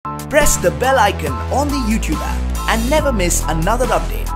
Press the bell icon on the YouTube app and never miss another update.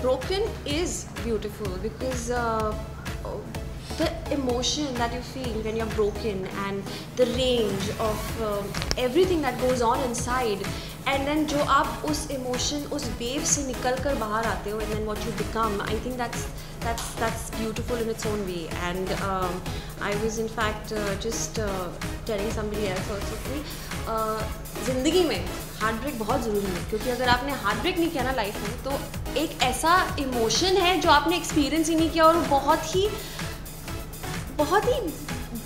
Broken is beautiful because the emotion that you feel when you're broken and the range of everything that goes on inside, and then जो आप उस emotion उस wave से निकल कर बाहर आते हो and then what you become, I think that's beautiful in its own way. And I was in fact just telling somebody else also कि ज़िंदगी में हार्ट ब्रेक बहुत ज़रूरी है, क्योंकि अगर आपने हार्ट ब्रेक नहीं किया ना लाइफ में, तो एक ऐसा इमोशन है जो आपने एक्सपीरियंस ही नहीं किया और बहुत ही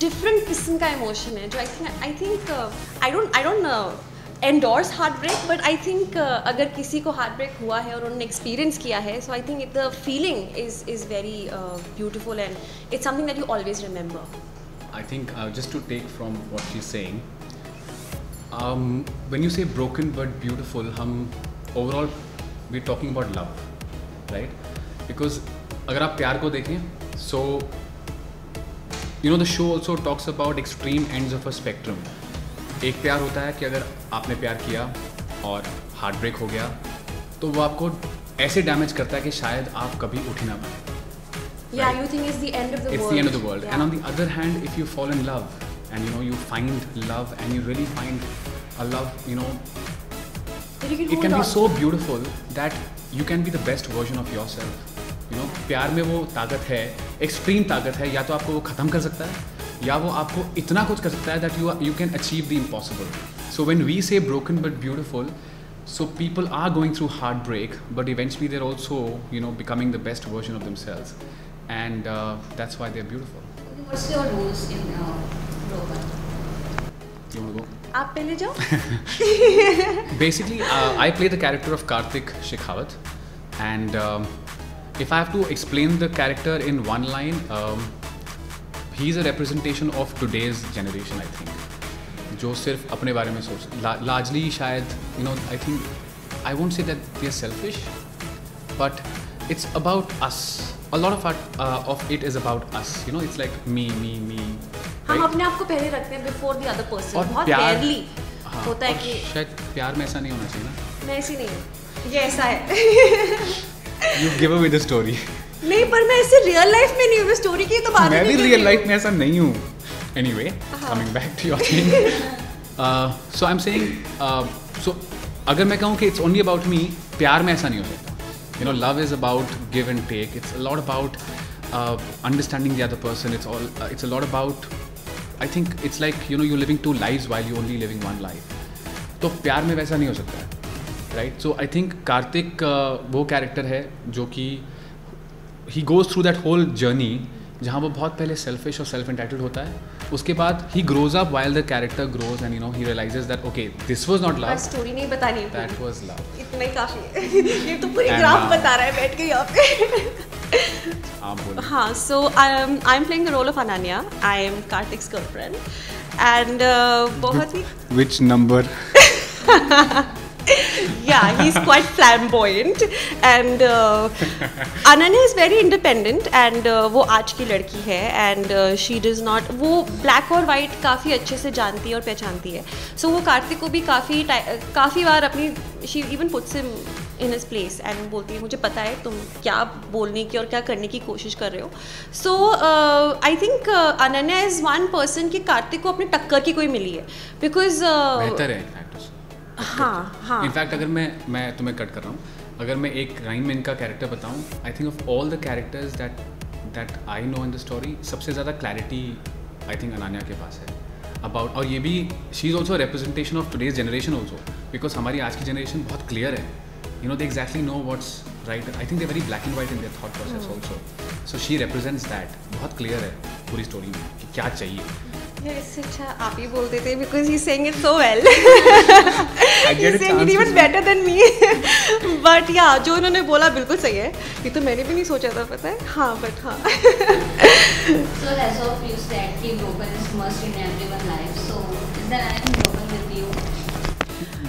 डिफरेंट किस्म का इमोशन है जो I think I don't endorse heart break, but I think अगर किसी को हार्ट ब्रेक हुआ है और उन्होंने एक्सपीरियंस किया है, so I think the feeling is very beautiful and it's something that you always remember. I think just to take from what she's saying, when you say broken but beautiful, overall we're talking about love, right? Because अगर आप प्यार को देखें, so you know the show also talks about extreme ends of a spectrum. एक प्यार होता है कि अगर आपने प्यार किया और हार्ट ब्रेक हो गया, तो वो आपको ऐसे डैमेज करता है कि शायद आप कभी उठ ही ना पाए. Yeah, right? You think it's the end of the world. It's the end of the world. Yeah. And on the other hand, if you fall in love and you find love and you really find a love, it can be so beautiful that you can be the best version of yourself. प्यार में वो ताकत है, extreme ताकत है, या तो आपको वो ख़त्म कर सकता है या वो आपको इतना कुछ कर सकता है that you can achieve the impossible. So when we say broken but beautiful, so people are going through heartbreak, but eventually they're also becoming the best version of themselves, and that's why they're beautiful. What's your roles in Broken? You want to go? आप पहले जाओ. Basically, I play the character of Karthik Shekhawat, and if I have to explain the character in one line, he's a representation of today's generation, I think. जो सिर्फ अपने बारे में सोच, largely शायद I think I won't say that they're selfish, but it's about us. A lot of it is about us. It's like me. हम right? अपने आप को पहले रखते हैं before the other person. और बहुत प्यार rarely होता है कि शायद प्यार में ऐसा नहीं होना चाहिए ना. मैं ऐसी नहीं हूँ, ये ऐसा है. You give away the story. नहीं, पर मैं ऐसे रियल लाइफ में नहीं हूँ, स्टोरी की तो बात मैं नहीं. भी रियल लाइफ में ऐसा नहीं हूँ. Anyway, coming back to your thing. So I'm saying, so अगर मैं कहूँ कि it's only about me, प्यार में ऐसा नहीं हो सकता. Love is about give and take. It's a lot about understanding the other person. It's a lot about, I think it's like you're living two lives while you're only living one life. तो प्यार में वैसा नहीं हो सकता है, right? So I think Kartik वो character है जो कि he goes through that whole journey जहाँ वो बहुत पहले selfish और self entitled होता है. उसके बाद he grows up while the character grows and he realizes that okay, this was not love. Story नहीं बतानी. That was love. इतना ही काफी है. ये तो पूरी ग्राफ बता रहा है बैठ के यहाँ पे. आप बोलिए. हाँ, so I'm playing the role of Ananya. I am Karthik's girlfriend and बहुत ही Which number? yeah, he's quite flamboyant and Ananya is very independent and वो आज की लड़की है and she does not, वो black और white काफ़ी अच्छे से जानती है और पहचानती है. So वो कार्तिक को भी काफ़ी बार अपनी she even puts him in his place and बोलती है मुझे पता है तुम क्या बोलने की और क्या करने की कोशिश कर रहे हो. So I think Ananya is one person कि कार्तिक को अपने टक्कर की कोई मिली है because बेहतर है. हाँ. इनफैक्ट अगर मैं तुम्हें कट कर रहा हूँ, अगर मैं एक राइम में इनका कैरेक्टर बताऊँ, I think of all the characters that I know in the story, सबसे ज़्यादा क्लैरिटी आई थिंक अनान्या के पास है अबाउट. और ये भी she is also representation of today's generation also, because हमारी आज की जनरेशन बहुत क्लियर है. दे exactly know what's right. I think they very black and white in their thought process also. So she represents that. बहुत clear है पूरी story में कि क्या चाहिए. यार इससे अच्छा आप ही बोल देते because he's saying it so well. I get He's a saying chance it even to better than me. But yeah, जो उन्होंने बोला बिल्कुल सही है. ये तो मैंने भी नहीं सोचा था पता है. हाँ but हाँ. So as of you said कि broken is must in everyone's life. So is there anything broken with you?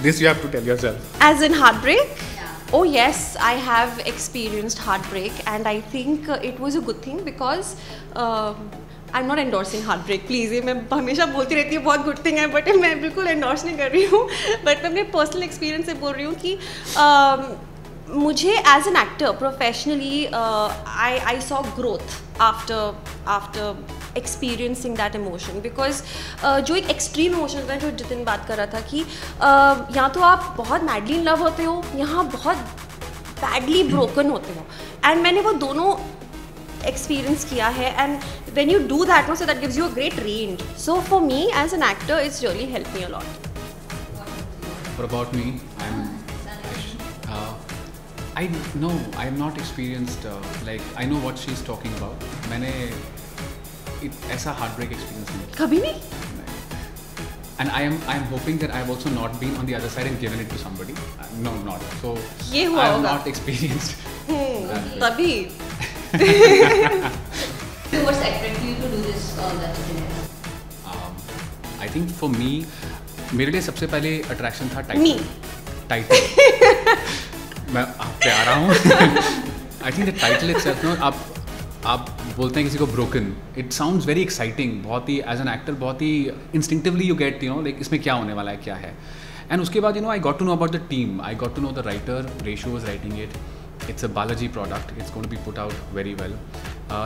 This you have to tell yourself. As in heartbreak? Yeah. Oh yes, I have experienced heartbreak and I think it was a good thing because I'm not endorsing heartbreak. Please, ये मैं हमेशा बोलती रहती हूँ बहुत good thing है but मैं बिल्कुल endorse नहीं कर रही हूँ. But मैं अपने personal experience से बोल रही हूँ कि मुझे as an actor professionally I saw growth after experiencing that emotion because जो एक extreme emotion था जो जितिन बात कर रहा था कि यहाँ तो आप बहुत madly in love होते हो यहाँ बहुत badly broken होते हो and मैंने वो दोनों experience किया है and when you do that so that gives you a great range. So for me as an actor it's really helped me a lot. What about me? I am not experienced like I know what she's talking about. मैंने ऐसा heartbreak experience नहीं कभी नहीं? And I am hoping that I have also not been on the other side and given it to somebody. No, not. So ये हुआ I am होगा. not experienced. तभी. So what's attracted you to do this web series? I think for me, मेरे लिए सबसे पहले attraction था Me. title. मैं आप पे आ रहा हूँ. I think the title itself, no, आप बोलते हैं किसी को broken. It sounds very exciting. बहुत ही as an actor बहुत ही instinctively you get like इसमें क्या होने वाला है क्या है. And उसके बाद I got to know about the team. I got to know the writer. Reshu was writing it. It's a Balaji product. It's going to be put out very well.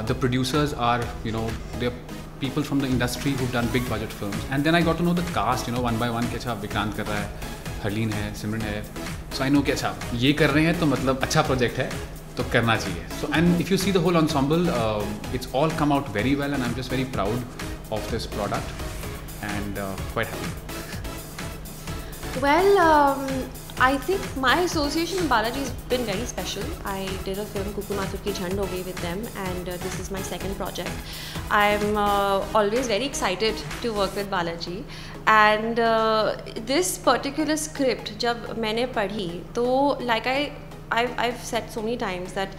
The producers are, they're people from the industry who've done big budget films. And then I got to know the cast, one by one. कि अच्छा विक्रांत कर रहा है, हरलीन है, सिमरन है. So I know कि अच्छा ये कर रहे हैं तो मतलब अच्छा project है तो करना चाहिए. So and if you see the whole ensemble, it's all come out very well and I'm just very proud of this product and quite happy. Well, I think my association with Balaji has been very special. I did a film Kuku Mathur Ki Jhand Ho Gayi with them and this is my second project. I'm always very excited to work with Balaji and this particular script जब मैंने पढ़ी तो like I've said so many times that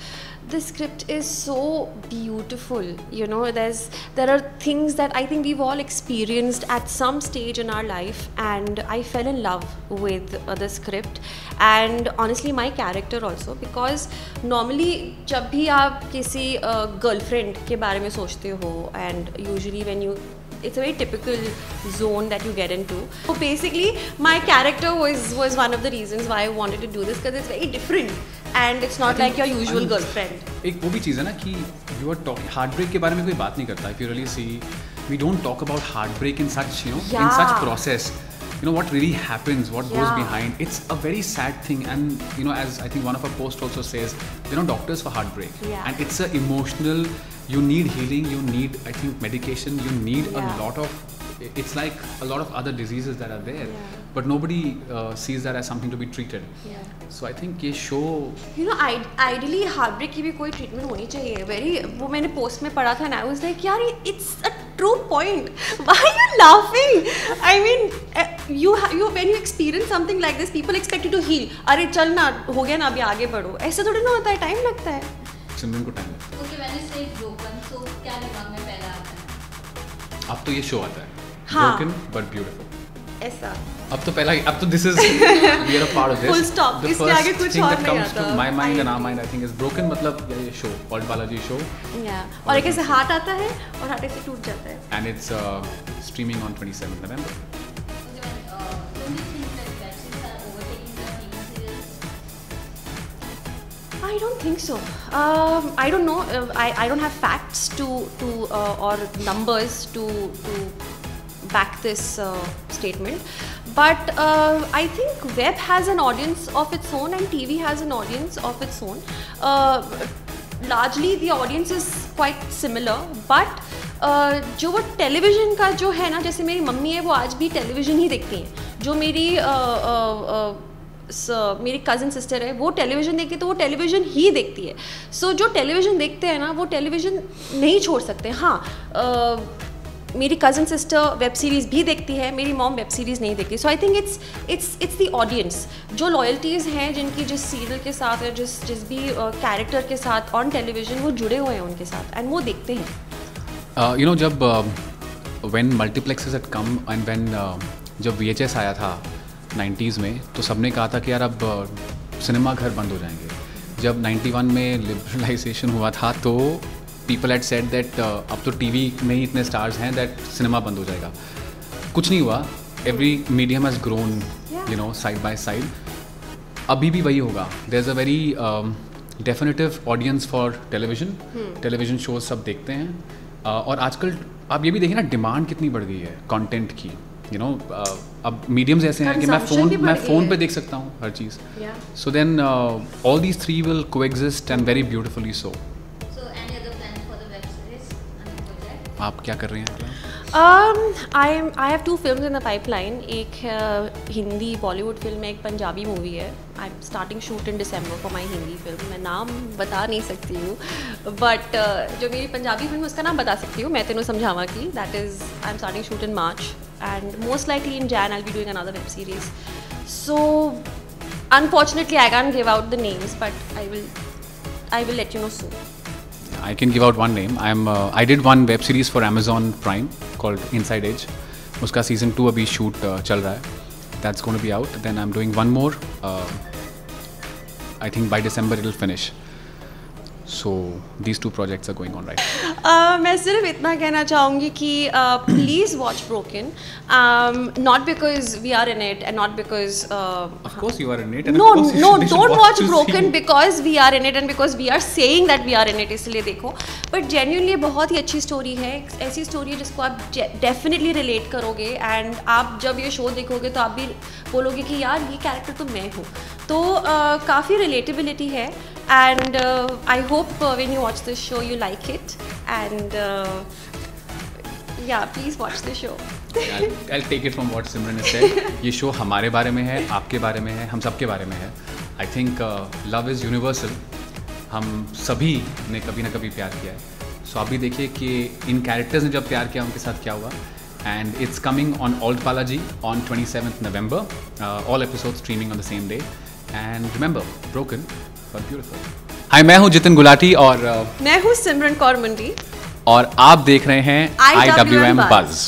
this script is so beautiful. There are things that I think we've all experienced at some stage in our life and I fell in love with the script and honestly my character also because normally जब भी आप किसी girlfriend के बारे में सोचते हो and usually when you it's a very typical zone that you get into. So basically, my character was one of the reasons why I wanted to do this because it's very different and it's not like your usual girlfriend. एक वो भी चीज़ है ना कि you are talking heartbreak के बारे में कोई बात नहीं करता. If you really see, we don't talk about heartbreak in such in such process. What really happens, what goes behind. It's a very sad thing and as I think one of our posts also says, doctors for heartbreak and it's a emotional. You need healing, you need, I think, medication, you need a lot of, it's like a lot of other diseases that are there, but nobody sees that as something to be treated. So I think ये show... ideally heartbreak की भी कोई treatment होनी चाहिए. वो मैंने post में पढ़ा था and I was like, यार it's a true point. Why are you laughing? I mean, you when you experience something like this, people expect you to heal. अरे चल ना, हो गया ना, अभी आगे बढ़ो. ऐसा थोड़ी ना होता है, time लगता है. सिमरन को टाइम लगता है. Okay, when you say broken, so क्या दिमाग में पहला आता है? अब तो ये शो आता है. हाँ. Broken but beautiful. ऐसा. अब तो this is we are a part of this. Full stop. The इसके आगे first कुछ thing और that नहीं comes to आता. my mind and our mind I think is broken मतलब ये show called Balaji show. Yeah. और एक ऐसे हाथ आता है और हाथ ऐसे टूट जाता है. And it's streaming on 27th November. Okay, don't you think that web series are overtaking the TV series? I don't think so. I don't know. I don't have facts to or numbers to back this statement. But I think web has an audience of its own and TV has an audience of its own. Largely the audience is quite similar, but जो वो television का जो है ना, जैसे मेरी mummy है वो आज भी टेलीविज़न ही देखती हैं. जो मेरी कज़न सिस्टर है वो टेलीविज़न देखती है तो वो टेलीविज़न ही देखती है. सो जो टेलीविज़न देखते हैं ना वो टेलीविज़न नहीं छोड़ सकते. हाँ, मेरी कज़न सिस्टर वेब सीरीज़ भी देखती है, मेरी मॉम वेब सीरीज़ नहीं देखती. So I think it's the audience, जो लॉयल्टीज़ हैं जिनकी जिस सीरियल के साथ या जिस भी कैरेक्टर के साथ ऑन टेलीविज़न वो जुड़े हुए हैं उनके साथ, एंड वो देखते हैं. यू नो जब when multiplexes had come and when जब VHS आया था 90s में, तो सबने कहा था कि यार अब सिनेमा घर बंद हो जाएंगे. जब 91 में लिबरलाइजेशन हुआ था तो पीपल हैड सेड दैट अब तो टीवी में ही इतने स्टार्स हैं दैट सिनेमा बंद हो जाएगा. कुछ नहीं हुआ. Every medium has grown you know side by side. अभी भी वही होगा. There is a very definitive audience for television. Television shows सब देखते हैं. और आजकल आप ये भी देखिए ना, डिमांड कितनी बढ़ गई है कंटेंट की. यू नो अब मीडियम्स ऐसे हैं कि मैं फ़ोन पे देख सकता हूँ हर चीज़. So then all these three will coexist and very beautifully so. आप क्या कर रही हैं? I have 2 films in the pipeline. एक हिंदी बॉलीवुड फिल्म है, एक पंजाबी मूवी है. I am starting shoot in December for my Hindi film. मैं नाम बता नहीं सकती हूँ, बट जो मेरी पंजाबी फिल्म है उसका नाम बता सकती हूँ. मैं तेनों समझावा की. That is I am starting shoot in March and most likely in Jan I'll be doing another web series. So unfortunately I can't give out the names, but I will let you know soon. I can give out one name. I did one web series for Amazon Prime called Inside Edge. उसका season 2 अभी shoot चल रहा है. That's going to be out. Then I'm doing one more. I think by December it'll finish. So these 2 projects are going on right now. मैं सिर्फ इतना कहना चाहूँगी कि please watch broken. Not because we are in it and not because Of course you are in it. And no, of course don't watch Broken because we are in it and because we are saying that we are in it, इसलिए देखो. But genuinely बहुत ही अच्छी story है. ऐसी story है जिसको आप definitely relate करोगे, एंड आप जब ये शो देखोगे तो आप भी बोलोगे कि यार ये कैरेक्टर तो मैं हूँ. तो काफ़ी रिलेटेबिलिटी है, and I hope when you watch this show you like it, and yeah, please watch the show. I'll take it from what Simran has said. ये शो हमारे बारे में है, आपके बारे में है, हम सबके बारे में है. I think love is universal. हम सभी ने कभी ना कभी प्यार किया है. So आप भी देखिए कि इन कैरेक्टर्स ने जब प्यार किया उनके साथ क्या हुआ. And it's coming on Alt Balaji on 27th November. All episodes streaming on the same day. And remember, Broken but beautiful. Hi, मैं हूँ जितिन गुलाटी और मैं हूँ सिमरन कौर मंडी और आप देख रहे हैं IWM Buzz.